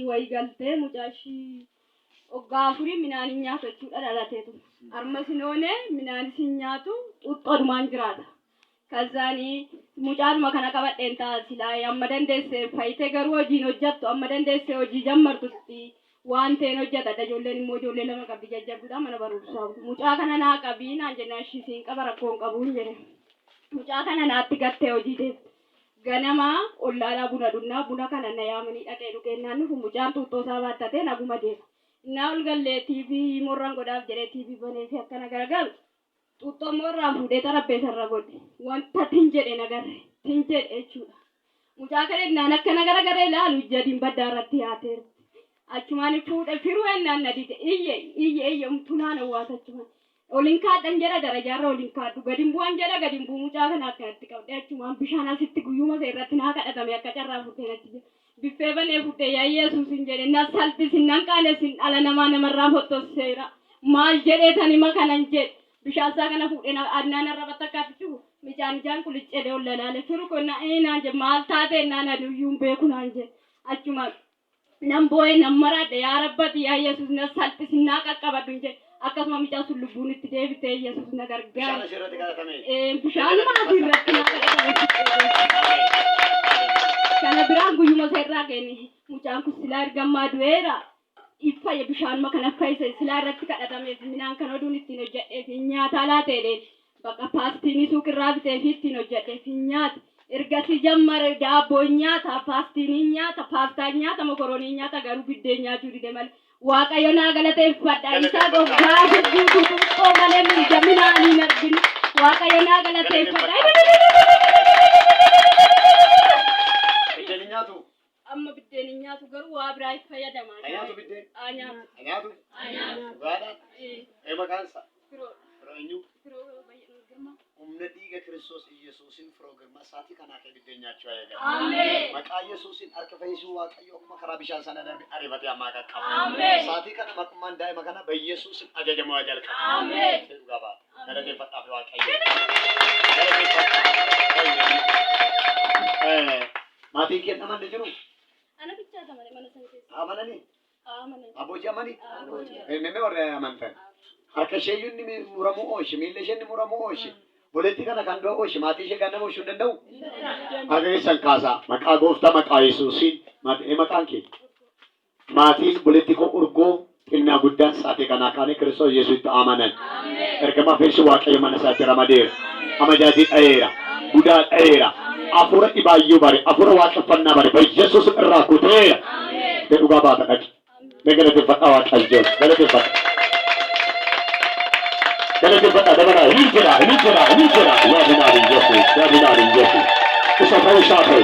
Waygaltee mucaashii waggaa afurii midhaan hin nyaatu jechuudha dhalateetu. Harmas hin oone midhaan hin nyaatu xuuxxoodhumaan jiraata. Kazaanii mucaadhuma kana qabadheen ta'a silaa amma dandeesse fayitee garuu hojiin hojjettu amma dandeesse hojii jammartutti waan ta'een hojjeta. Ijoolleen immoo ijoollee lama qabdi jajjabduudha mana barumsaa. Mucaa kana naa qabii naan jennaan ishisiin qaba rakkoon qabuun jedhe. Mucaa kana naatti gattee hojii deemte. Ganama ollaalaa buna dhunnaa buna kana na yaamanii dhaqee dhugeenyaan nuuf mucaan xuuxxoo isaa baattatee naguma deema. Innaa ol gallee TV morraan godhaaf jedhee TV banee fi akkana garagalu xuuxxoo morraan fuudhee tarabbeessarra godhe wanta tin jedhe nagarre tin jedhe jechuudha. Mucaa kana innaan akkana garagaree ilaalu jadiin baddaa irratti yaateera. Achumaan fuudhee firuu ennaan na dide iyye tunaan hawwaasa achumaan. Olin kaadhan jedha darajaarra olin kaadhu gadin bu'an jedha gadin bu'u mucaa kana akkanatti qabdee achumaan bishaan asitti guyyuma isa irratti naa kadhatame akka carraa fuutee natti jira. Biffee banee fuutee yaa Yesuusin jedhe na salphisin nan qaanessin dhala namaa namarraa fottosseera. Maal jedhee tanima kanan jedhe bishaan isaa kana fuudhee adnaan irra battakkaatti cufu mijaan ijaan kuliccee ol lalaale firu kun naan jedhe maal taatee naan aduyyuun beeku naan jedhe achumaan nan boo'ee nan maraadhe yaa rabbati yaa Yesuus na salphisin naa qaqqabadhu jedhe. Akkasuma mucaa sun lubbuun itti deebitee Yesuus na gargaara. Bishaan maatii irratti na kadhatame. Kana biraan guyyuma isa irraa geenye mucaan kun silaa ergammaa du'eera. Iffaye bishaanuma kana fayyise silaa irratti kadhatameef midhaan kan oduun ittiin hojjedheef nyaata laateedhe bakka paastiin suuqirraa bitee fi ittiin hojjedheef nyaata. Ergasii jammare daabboo nyaata paastiin nyaata paastaa nyaata mokoroonii nyaata garuu biddeen nyaachuu dide malee. Waaqayyo naa galateeffadha isaa goggaa hedduu xuuxxoo malee miidhaminaan hin arginu. Waaqayyo naa galateeffadha. Biddeen nyaatu. Amma biddeen nyaatu garuu waa biraa itti fayyadamaa. Nyaatu biddeen. Nyaatu. Nyaatu. Dhugaadha. Maqaan isaa. Firoo eenyu? Firoo Girmaa. Humna dhiiga Kiristoos Yesuusin firoo Girmaa isaatii kanaa kee biddeen nyaachuu eegala. Ameen. Maqaa Yesuusin harka fayyisuu Waaqayyo akkuma karaa bishaan sana ariifatee ammaa qaqqaba. Ameen. Isaatii kana maqummaan daa'ima kana Yesuusin ajajamaa jalqaba. Ameen. Dhugaa baata. Galateeffadhaaf Waaqayyo. Maatiin kee amanne jiru? Ana bichaata malee mana sana keessa. Amananii? Amananii. Abbootii amanii? Abbootii. Memmee warra amantan. Harka ishee ni muramuu ooshi, miila ishee ni muramuu ooshi. Boleetti kana kan du'a ooshi, maatii ishee kan nama ooshuu hin danda'u? Ageessan kaasaa, maqaa gooftaa maqaa Yesuusiin, maqaan kee. Maatiin boleetti koo urgoo xinnaa guddaan sa'aatii kanaa kaanii Kiristoos Yesuusitti amanan. Ergamaa feessi Waaqayyo mana isaatti ramadeera. Amajaajii dhayeera, budaa dhayeera. Afura dhibaayyuu bare, afura waaqeffannaa bare, Yesuus irraa kuteera. Dhugaa baata dhaqi. Galateeffadhaa Waaqayyo, galateeffadhaa. Galateeffadhaa dabalaa, hin jira. Yaa binaan hin jefu, isa ta'uu isaa ta'e.